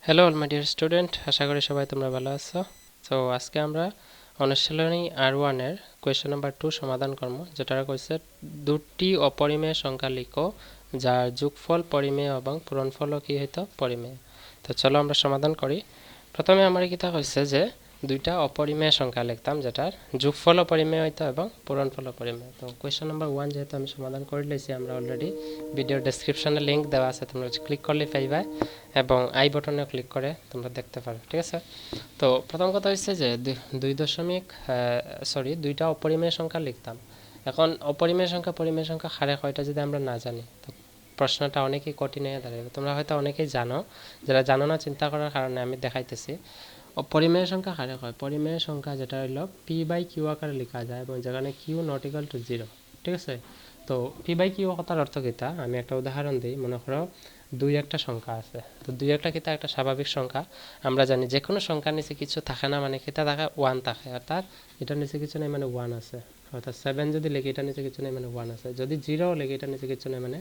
Hello all my dear student, আশা করি সবাই তোমরা ভালো আছো। তো আজকে আমরা অনুশীলনী R1 এর কোয়েশ্চন নাম্বার 2 সমাধান করব, যেটা কইছে দুটি অপরিমেয় সংখ্যা লিখো যার যোগফল পরিমেয় এবং পূরণফলও কি হইতো পরিমেয়। তো চলো আমরা সমাধান করি। প্রথমে আমার কিটা কইছে যে দুইটা অপরিমেয় সংখ্যা লিখতাম যেটার যোগফল পরিমেয় হইতো এবং পূরণফল পরিমেয়। তো কোয়েশ্চন নাম্বার 1 যেহেতু আমি সমাধান করে লইছি, আমরা অলরেডি ভিডিওর ডেসক্রিপশনে লিংক দেওয়া আছে, তোমরা ক্লিক করলে পাইবা এবং আই বাটনে ক্লিক করে তোমরা দেখতে পারো। ঠিক আছে, তো প্রথম কথা হচ্ছে যে দুইটা অপরিমেয় সংখ্যা লিখতাম। এখন অপরিমেয় সংখ্যা পরিমেয় সংখ্যা হারে কয়টা যদি আমরা না জানি, তো প্রশ্নটা অনেকই কঠিন হয়ে দাঁড়াবে। তোমরা হয়তো অনেকেই জানো, যারা জানো না চিন্তা করার কারণে আমি দেখাইতেছি। পরিমেয় সংখ্যা হারে হয় পরিমেয় সংখ্যা যেটা হলো পি বাই কিউ আকারে লেখা যায় এবং যেখানে কিউ নট ইকুয়াল টু 0। ঠিক আছে, তো পি বাই কিউ কথার অর্থ কিতা, আমি একটা উদাহরণ দিই। মনে করো দুই একটা সংখ্যা আছে, তো দুই একটা কিতা একটা স্বাভাবিক সংখ্যা। আমরা জানি যে কোনো সংখ্যার নিচে কিছু থাকে না, মানে কিতা থাকে 1 থাকে, অর্থাৎ এটার নিচে কিছু নেই মানে 1 আছে। অর্থাৎ 7 যদি লিখি এটার নিচে কিছু নেই মানে 1 আছে, যদি 0 লিখি এটার নিচে কিছু নেই মানে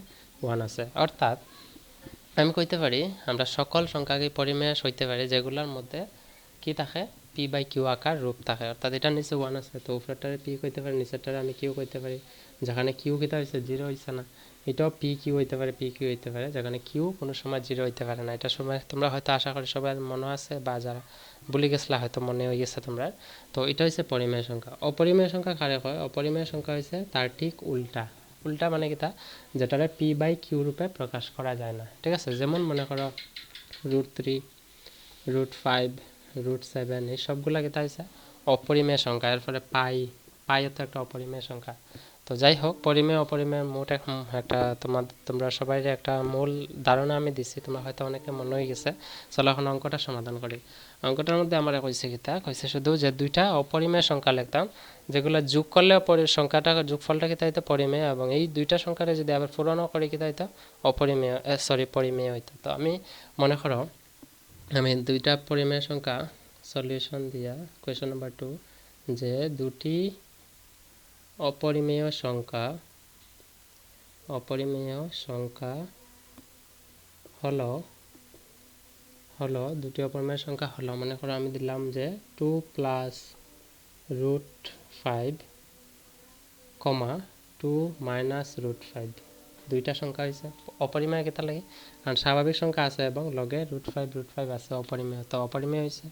1 আছে। অর্থাৎ আমি কইতে পারি আমরা সকল সংখ্যাকে পরিমেয় হইতে পারি যেগুলোর মধ্যে কি থাকে পি বাই কিউ আকার রূপ থাকে। অর্থাৎ এটার নিচে 1 আছে, তো উপরেরটারে পি কইতে পারি, নিচেরটারে আমি কিউ কইতে পারি। যেখানে কিউ কিতা হইছে 0 হইছে না, এটাও পি কিউ হইতে পারে, পি কিউ হইতে পারে। যেখানে কিউ কোনো সময় 0 হইতে পারে না। এটা সময় তোমরা হয়তো আশা করি সবাই মনে আছে, বা যারা ভুলে গেছলা হয়তো মনে হয়ে গেছে তোমরা। তো এটা হইছে পরিমেয় সংখ্যা। অপরিমেয় সংখ্যা কারে কয়? অপরিমেয় সংখ্যা হইছে তার ঠিক উল্টা। উল্টা মানে কিতা, যেটারে পি বাই কিউ রূপে প্রকাশ করা যায় না। ঠিক আছে, যেমন মনে করো √3, √5, √7, এই সবগুলা কিতা হইছে অপরিমেয় সংখ্যা। এরপরে পাই তো একটা অপরিমেয় সংখ্যা। তো যাই হোক, পরিমেয় অপরিমেয় মোট একটা তোমরা সবাই একটা মূল ধারণা আমি দিছি, তোমরা হয়তো অনেকে মনে হয়ে গেছে। চলো এখন অঙ্কটা সমাধান করি। অঙ্কটার মধ্যে আমার কইছে কিতা, কইছে শুধু যে দুইটা অপরিমেয় সংখ্যা লিখতাম যেগুলো যোগ করলে সংখ্যাটা যোগফলটা কিতা হইতো পরিমেয়, এবং এই দুইটা সংখ্যারে যদি আবার পূরণও করি কিতা হইতো অপরিমেয়, পরিমেয় হইতো। তো আমি মনে করো আমি দুইটা পরিমেয় সংখ্যা সলিউশন দিয়া কোয়েশ্চন নাম্বার 2 যে দুটি অপরিমেয় সংখ্যা হলো দুটি অপরিমেয় সংখ্যা হলো, মনে করো আমি দিলাম যে 2 প্লাস √5, 2 মাইনাস √5। দুইটা সংখ্যা হয়েছে অপরিমেয় কেতা লাগে, কারণ স্বাভাবিক সংখ্যা আছে এবং লগে √5 আছে অপরিমেয়, তো অপরিমেয় হয়েছে।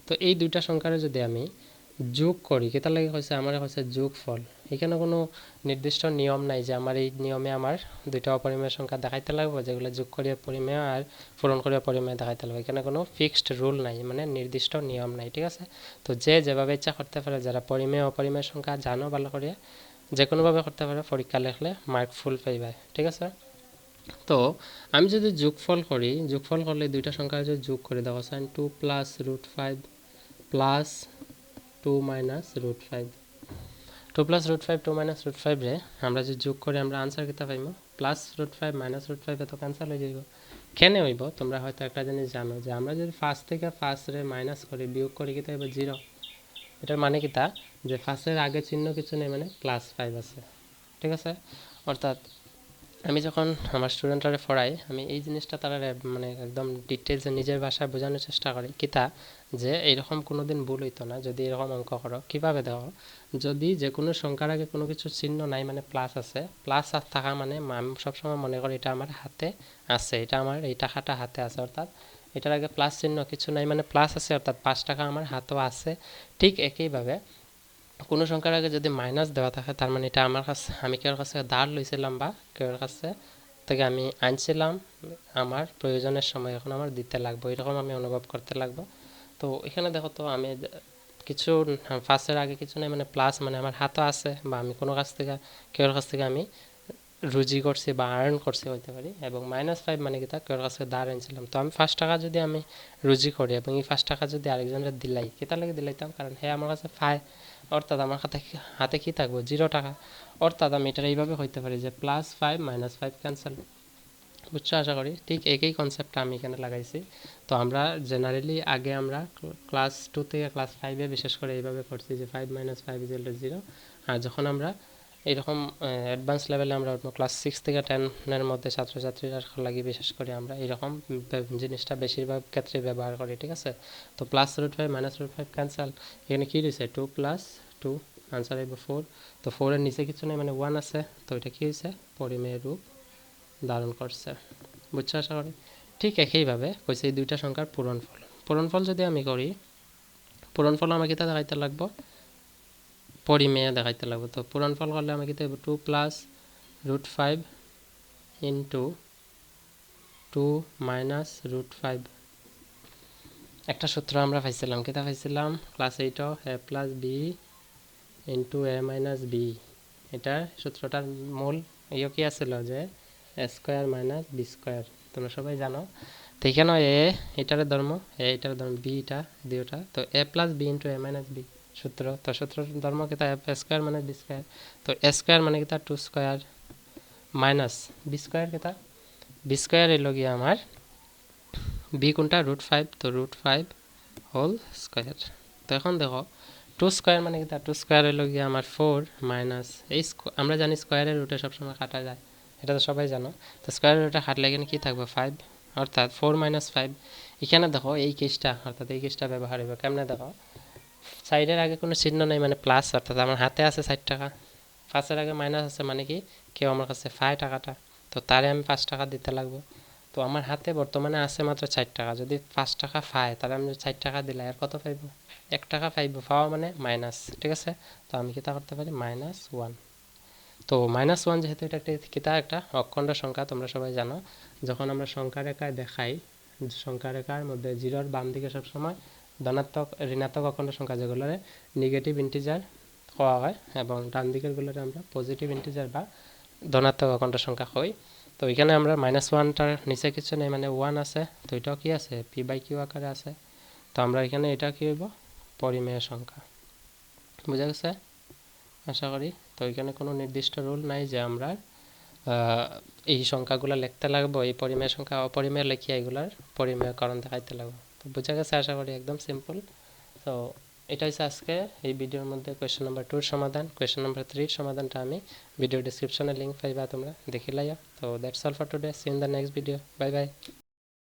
তো এই দুইটা সংখ্যার যদি আমি যোগ করি কেতা লাগে কইছে, আমার কইছে যোগফল। এখানে কোনো নির্দিষ্ট নিয়ম নাই যে আমার এই নিয়মে আমার দুইটা অপরিমেয় সংখ্যা দেখাইতে লাগবে, যেগুলো যোগ করিয়া পরিমেয় আর পূরণ করিয়া পরিমেয় দেখাইতে লাগবে। এখানে কোনো ফিক্সড রুল নাই, মানে নির্দিষ্ট নিয়ম নাই। ঠিক আছে, তো যে যেভাবে ইচ্ছা করতে পারে, যারা পরিমেয় অপরিমেয় সংখ্যা জানো ভালো করিয়া যে কোনোভাবে করতে পারে, পরীক্ষা লেখলে মার্ক ফুল পাইবে। ঠিক আছে, তো আমি যদি যোগফল করলে দুইটা সংখ্যা যদি যোগ করে দেখো সাইন 2 plus √5 plus 2 minus √5, 2 plus √5 2 minus √5 রে আমরা যদি যোগ করে আমরা আনসার কিতা পাইমু প্লাস √5 মাইনাস √5 এত ক্যান্সেল হয়ে যাইব। কেন হইব তোমরা হয়তো একটা জিনিস জানো, যে আমরা যদি ফার্স্ট থেকে ফার্স্ট রে মাইনাস করি বিয়োগ করি কিতা হইব 0। এটার মানে কিতা, যে ফার্স্টের আগে চিহ্ন কিছু নেই মানে +5 আছে। ঠিক আছে, অর্থাৎ আমি যখন আমার স্টুডেন্টরা পড়াই, আমি এই জিনিসটা তারা মানে একদম ডিটেলসে নিজের ভাষায় বোঝানোর চেষ্টা করি কিতা, যে এইরকম কোনোদিন ভুল হইতো না যদি এরকম অঙ্ক করো। কীভাবে দেখো, যদি যে কোনো সংখ্যার আগে কোনো কিছু চিহ্ন নাই মানে প্লাস আছে, প্লাস থাকা মানে আমি সবসময় মনে করি এটা আমার হাতে আছে, এটা আমার এই টাকাটা হাতে আছে, অর্থাৎ এটার আগে প্লাস চিহ্ন কিছু নাই মানে প্লাস আছে, অর্থাৎ 5 টাকা আমার হাতেও আছে। ঠিক একইভাবে কোনো সংখ্যার আগে যদি মাইনাস দেওয়া থাকে, তার মানে এটা আমার কাছে, আমি কেউর কাছে ধার লইছিলাম বা কেউর কাছে থেকে আমি আনছিলাম আমার প্রয়োজনের সময়, এখন আমার দিতে লাগবে, এরকম আমি অনুভব করতে লাগবো। তো এখানে দেখো তো আমি কিছু ফার্স্টের আগে কিছু নেই মানে প্লাস, মানে আমার হাতও আছে, বা আমি কোনো কাছ থেকে কেউর কাছ থেকে আমি রুজি করছি বা আর্ন করছি হইতে পারি। এবং -5 মানে কি, তা কেউর কাছে ধার আনছিলাম। তো আমি 5 টাকা যদি আমি রুজি করি এবং এই 5 টাকা যদি আরেকজনের দিলাই, কেতা লাগে দিলাইতাম, কারণ হ্যাঁ আমার কাছে পায়, অর্থাৎ আমার হাতে কি থাকবো 0 টাকা। অর্থাৎ আমি এটা এইভাবে হইতে পারি যে +5 -5 ক্যান্সেল। বুঝছো আশা করি, ঠিক একই কনসেপ্টটা আমি এখানে লাগাইছি। তো আমরা জেনারেলি আগে আমরা ক্লাস 2 থেকে ক্লাস 5-এ বিশেষ করে এইভাবে করছি যে 5 - 5 = 0। আর যখন আমরা এইরকম অ্যাডভান্স লেভেলে আমরা উঠবো ক্লাস 6 থেকে 10 এর মধ্যে ছাত্রছাত্রীরা লাগি বিশেষ করে আমরা এরকম জিনিসটা বেশিরভাগ ক্ষেত্রে ব্যবহার করি, ঠিক আছে। তো +√5 -√5 ক্যান্সেল, এখানে কি রয়েছে 2 + 2, আনসার হবে 4। তো 4 এর নিচে কিছু নেই মানে 1 আছে, তো এটা কি হয়েছে পরিমেয় রূপ ধারণ করছে, বুঝছো আশা করি। ঠিক একইভাবে কইছে এই দুইটা সংখ্যার পূরণফল। পূরণফল যদি আমি করি, পূরণফল আমাকে তা দেখাইতে লাগবো পরিমেয় দেখাইতে লাগবে। তো পূরণফল করলে আমাকে দেব 2 + √5 ইন্টু 2 - √5। একটা সূত্র আমরা পাইছিলাম, কিতা পাইছিলাম class 8 a + b into a - b। এটা সূত্রটার মূল কি আছিল যে a² - b², তোমরা সবাই জানো। তো এখানে এ এটার ধর্ম, এ এটার ধর্ম, বি এটা দুইটা, তো a + b into a - b সূত্র। তো সূত্রের ধর্ম কিতা a² - b²। তো a² মানে কিতা 2² মাইনাস b² কিতা b² এলো গিয়ে আমার বি কোনটা √5, তো √5 হোল স্কয়ার। তো এখন দেখো 2² মানে কিতা 2² হইল গিয়ে আমার 4 মাইনাস এই আমরা জানি স্কয়ারের রুটে সবসময় কাটা যায়, এটা তো সবাই জানো। তো স্কয়ারের রুটে কাটলে এখানে কি থাকবে 5, অর্থাৎ 4 - 5। এখানে দেখো এই কেসটা, অর্থাৎ এই কেসটা ব্যবহার হবে কেমনে দেখো, সাইডের আগে কোনো চিহ্ন নেই মানে প্লাস, অর্থাৎ আমার হাতে আছে 60 টাকা, 5-এর আগে মাইনাস আছে মানে কি কেউ আমার কাছে 5 টাকাটা, তো তারে আমি 5 টাকা দিতে লাগবো। তো আমার হাতে বর্তমানে আছে মাত্র 4 টাকা, যদি 5 টাকা পাই তাহলে আমি 4 টাকা দিলে আর কত পাইব 1 টাকা পাইব, পাওয়া মানে মাইনাস, ঠিক আছে। তো আমি কিতা করতে পারি -1। তো -1 যেহেতু এটা একটা অখণ্ড সংখ্যা, তোমরা সবাই জানো যখন আমরা সংখ্যা রেখায় দেখাই, সংখ্যা রেখার মধ্যে জিরোর বাম দিকে সবসময় ধনাত্মক ঋণাত্মক অখণ্ড সংখ্যা যেগুলো নেগেটিভ ইন্টিজার হওয়া হয় এবং ডান দিকের গুলোরে আমরা পজিটিভ ইন্টিজার বা ধনাত্মক অখণ্ড সংখ্যা হই। তো এখানে আমরা -1টার নিচে কিছু নেই মানে 1 আছে, তো এটাও কি আছে p/q আকারে আছে। তো আমরা এখানে এটা কি হইব পরিমেয় সংখ্যা, বুঝা গেছে আশা করি। তো এখানে কোনো নির্দিষ্ট রুল নাই যে আমরা এই সংখ্যাগুলো লিখতে লাগবো, এই পরিমেয় সংখ্যা অপরিমেয় লিখিয়া এগুলার পরিমেয়করণ দেখাইতে লাগবো। তো বুঝা গেছে আশা করি, একদম সিম্পল। তো এটা হচ্ছে আজকে এই ভিডিওর মধ্যে কোয়েশ্চেন নাম্বার 2 এর সমাধান। কোয়েশ্চেন নাম্বার 3 এর সমাধানটা আমি ভিডিও ডেসক্রিপশনে লিংক পাইবা, তোমরা দেখে লাইয়া। তো that's all for today, see in the next video, bye by.